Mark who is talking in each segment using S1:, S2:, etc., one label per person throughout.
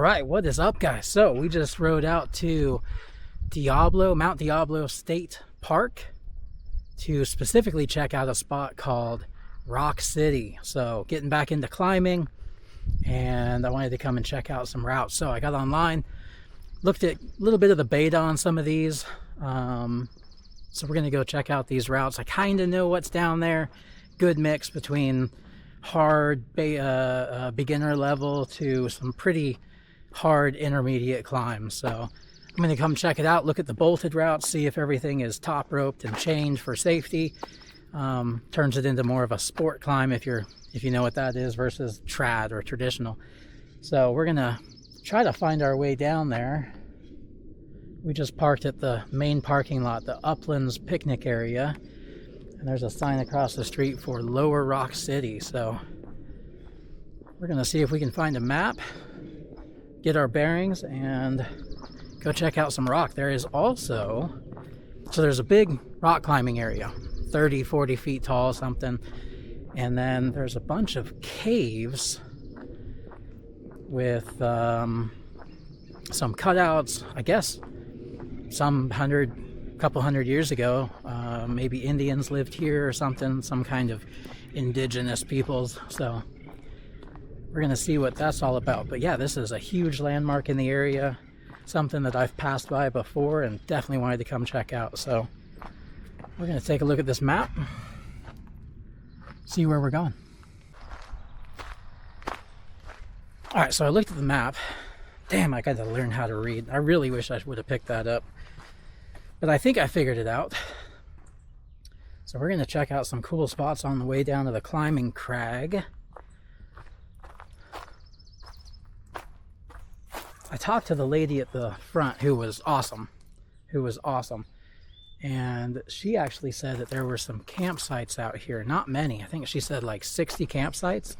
S1: Alright, what is up, guys? So we just rode out to Mount Diablo State Park to specifically check out a spot called Rock City. So getting back into climbing, and I wanted to come and check out some routes. So I got online, looked at a little bit of the beta on some of these. So we're gonna go check out these routes. I kind of know what's down there. Good mix between hard beginner level to some pretty hard intermediate climbs. So I'm going to come check it out, look at the bolted routes, see if everything is top roped and chained for safety. Turns it into more of a sport climb if you know what that is, versus trad or traditional. So we're gonna try to find our way down there. We just parked at the main parking lot, the Uplands picnic area, and there's a sign across the street for Lower Rock City. So we're gonna see if we can find a map, get our bearings, and go check out some rock. There is also, so there's a big rock climbing area, 30, 40 feet tall, something. And then there's a bunch of caves with some cutouts, I guess, couple hundred years ago. Maybe Indians lived here or something, some kind of indigenous peoples. So we're gonna see what that's all about. But yeah, this is a huge landmark in the area, something that I've passed by before and definitely wanted to come check out. So we're gonna take a look at this map, see where we're going. All right, so I looked at the map. Damn, I got to learn how to read. I really wish I would have picked that up, but I think I figured it out. So we're gonna check out some cool spots on the way down to the climbing crag. I talked to the lady at the front who was awesome, and she actually said that there were some campsites out here. Not many. I think she said like 60 campsites.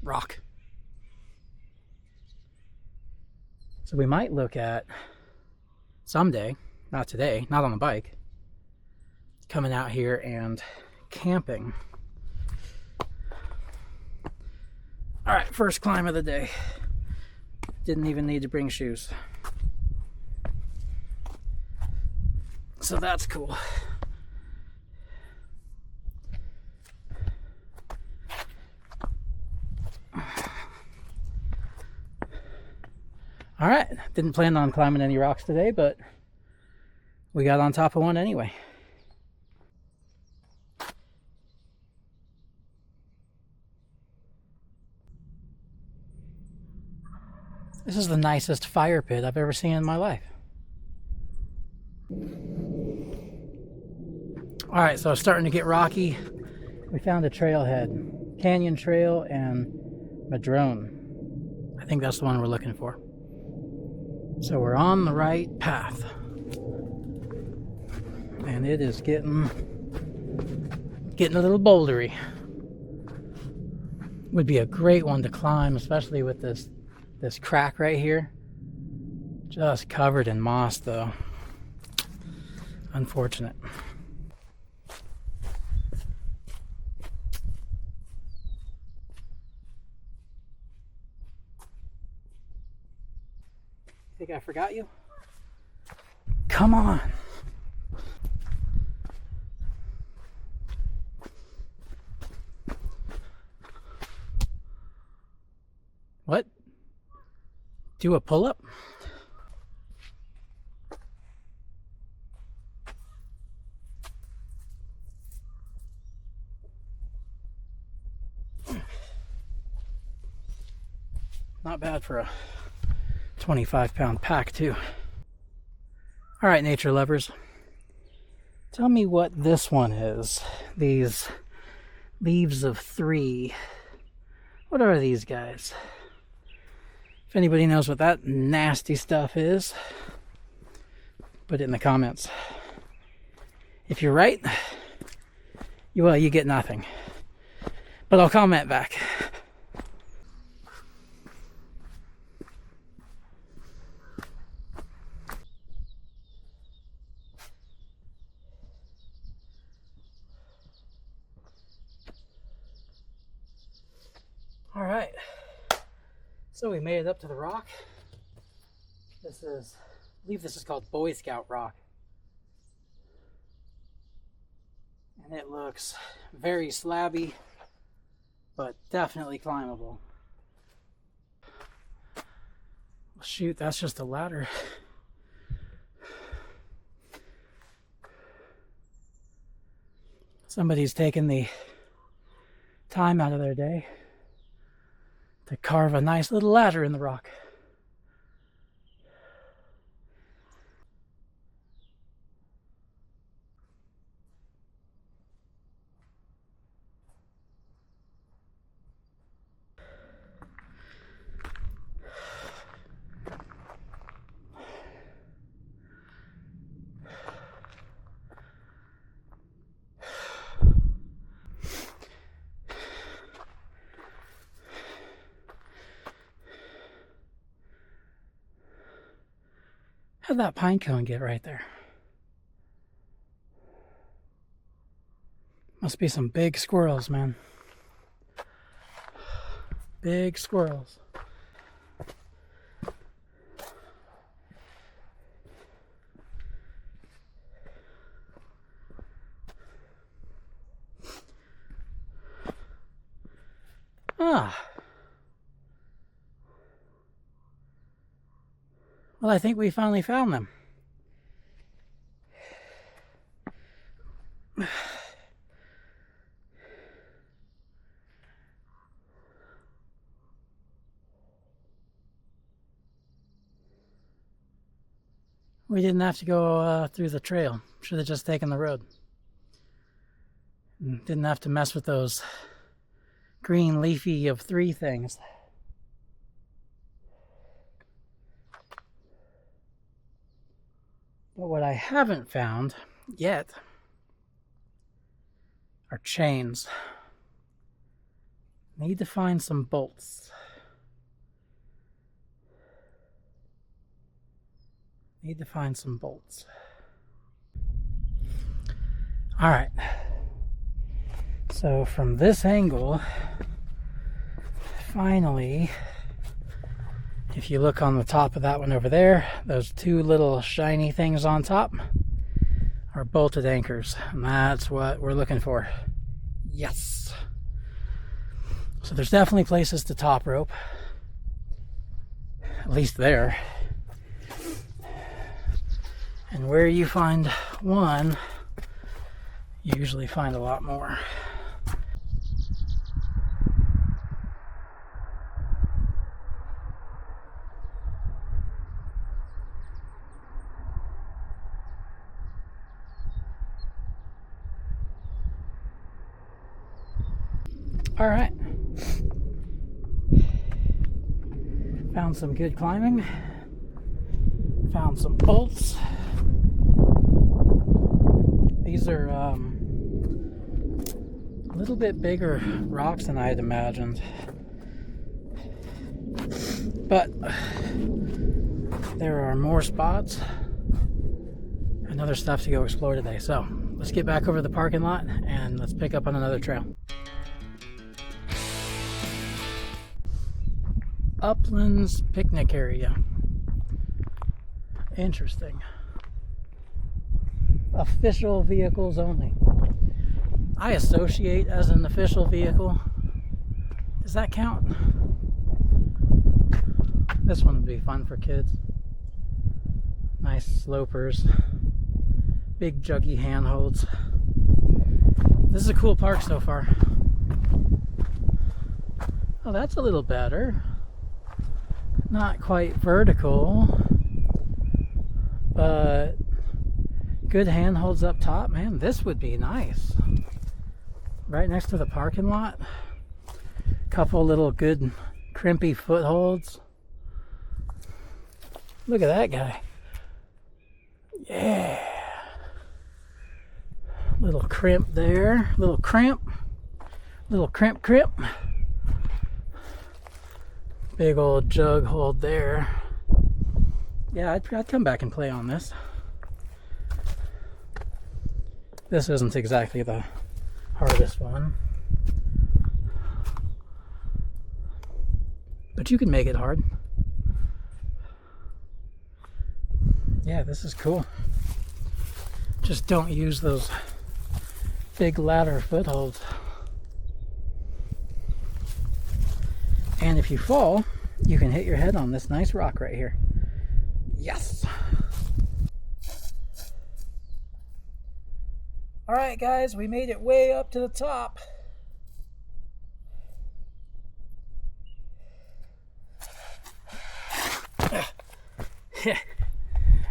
S1: Rock. So we might look at someday, not today, not on the bike, coming out here and camping. All right, first climb of the day. Didn't even need to bring shoes. So that's cool. All right, didn't plan on climbing any rocks today, but we got on top of one anyway. This is the nicest fire pit I've ever seen in my life. All right, so it's starting to get rocky. We found a trailhead, Canyon Trail and Madrone. I think that's the one we're looking for. So we're on the right path. And it is getting a little bouldery. Would be a great one to climb, especially with this crack right here. Just covered in moss though. Unfortunate. Think I forgot you? Come on. What? Do a pull-up? Not bad for a 25-pound pack too. All right, nature lovers, tell me what this one is. These leaves of 3. What are these guys? If anybody knows what that nasty stuff is, put it in the comments. If you're right, you get nothing, but I'll comment back. All right, so we made it up to the rock. This is, I believe this is called Boy Scout Rock. And it looks very slabby, but definitely climbable. Shoot, that's just a ladder. Somebody's taken the time out of their day to carve a nice little ladder in the rock. How'd that pine cone get right there? Must be some big squirrels, man. Big squirrels. Ah. Well, I think we finally found them. We didn't have to go through the trail. Should have just taken the road. Didn't have to mess with those green leafy of 3 things. But what I haven't found yet are chains. Need to find some bolts. Need to find some bolts. All right. So from this angle, finally, if you look on the top of that one over there, those 2 little shiny things on top are bolted anchors. And that's what we're looking for. Yes. So there's definitely places to top rope. At least there. And where you find one, you usually find a lot more. All right. Found some good climbing. Found some bolts. These are a little bit bigger rocks than I had imagined. But there are more spots and other stuff to go explore today. So let's get back over to the parking lot and let's pick up on another trail. Uplands picnic area. Interesting. Official vehicles only. I associate as an official vehicle. Does that count? This one would be fun for kids. Nice slopers. Big juggy handholds. This is a cool park so far. Oh, that's a little better. Not quite vertical, but good handholds up top. Man, this would be nice. Right next to the parking lot. Couple little good crimpy footholds. Look at that guy. Yeah. Little crimp there. Little crimp. Little crimp. Big old jug hold there. Yeah, I'd come back and play on this. This isn't exactly the hardest one. but you can make it hard. Yeah, this is cool. Just don't use those big ladder footholds. And if you fall, you can hit your head on this nice rock right here. Yes! Alright guys, we made it way up to the top.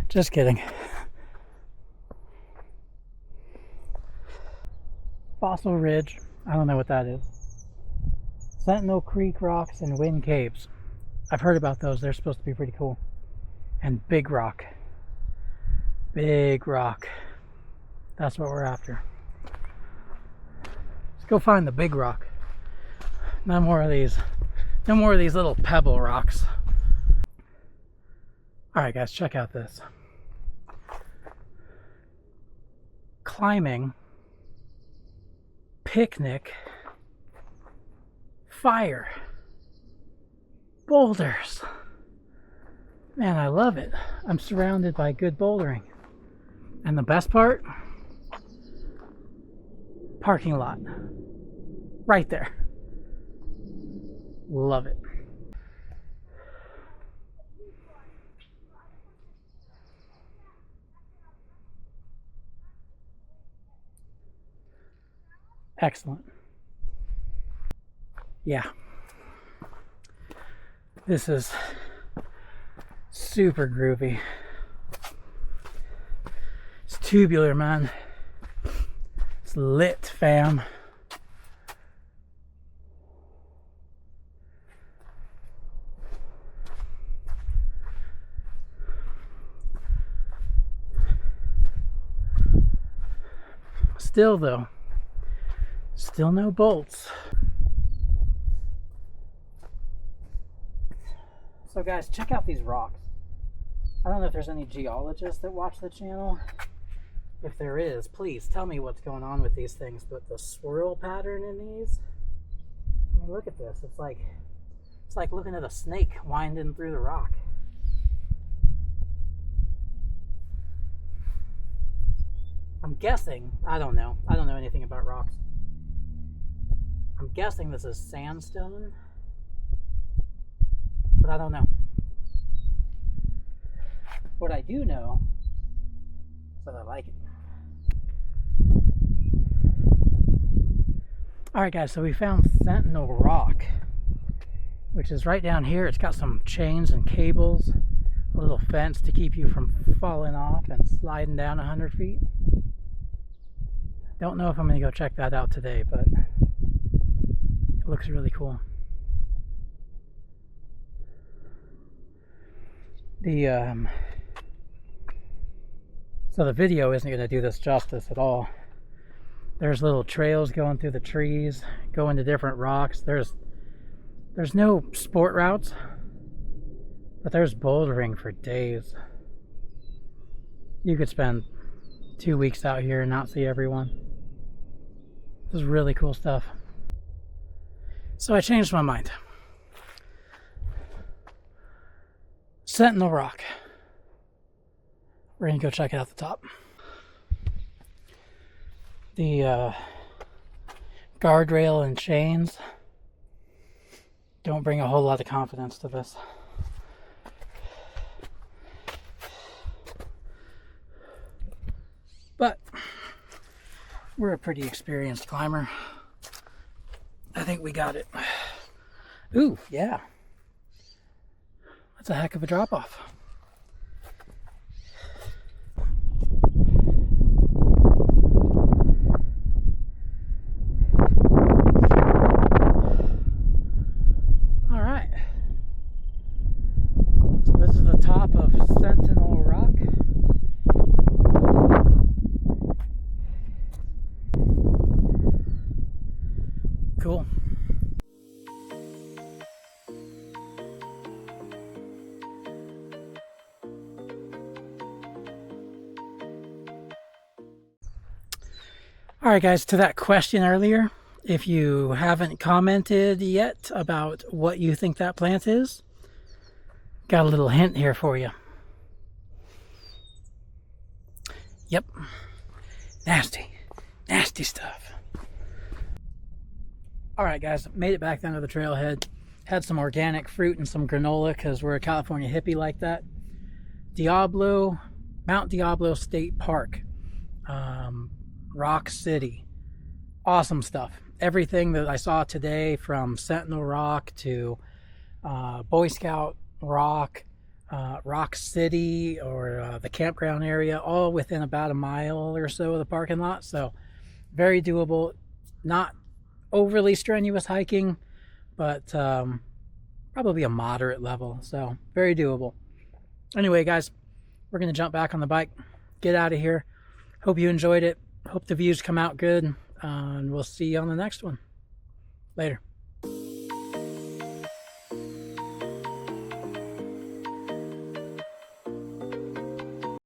S1: Just kidding. Fossil Ridge, I don't know what that is. Sentinel Creek Rocks and Wind Caves. I've heard about those, they're supposed to be pretty cool. And Big Rock. Big Rock. That's what we're after. Let's go find the Big Rock. No more of these little pebble rocks. Alright guys, check out this. Climbing, picnic, fire, boulders. Man, I love it. I'm surrounded by good bouldering. And the best part? Parking lot. Right there. Love it. Excellent. Yeah. This is super groovy. It's tubular, man. It's lit, fam. Still though, still no bolts. So guys, check out these rocks. I don't know if there's any geologists that watch the channel. If there is, please tell me what's going on with these things. But the swirl pattern in these, I mean, look at this. It's like looking at a snake winding through the rock. I'm guessing, I don't know anything about rocks. I'm guessing this is sandstone, but I don't know. What I do know is that I like it. Alright guys, so we found Sentinel Rock, which is right down here. It's got some chains and cables, a little fence to keep you from falling off and sliding down 100 feet. Don't know if I'm going to go check that out today, but it looks really cool. So the video isn't going to do this justice at all. There's little trails going through the trees, going to different rocks. There's no sport routes, but there's bouldering for days. You could spend 2 weeks out here and not see everyone. This is really cool stuff. So I changed my mind. Sentinel Rock. We're gonna go check it out at the top. The guardrail and chains don't bring a whole lot of confidence to this. But we're a pretty experienced climber. I think we got it. Ooh, yeah. That's a heck of a drop off. All right. So this is the top of Sentinel Rock. Cool. All right, guys, to that question earlier, If you haven't commented yet about what you think that plant is, got a little hint here for you. Yep. Nasty. Nasty stuff. Alright guys, made it back down to the trailhead. Had some organic fruit and some granola because we're a California hippie like that. Diablo, Mount Diablo State Park. Rock City. Awesome stuff. Everything that I saw today, from Sentinel Rock to Boy Scout Rock, Rock City, or the campground area, all within about a mile or so of the parking lot. So very doable. Not overly strenuous hiking, but probably a moderate level. So very doable. Anyway, guys, we're going to jump back on the bike, get out of here. Hope you enjoyed it. Hope the views come out good. And we'll see you on the next one. Later.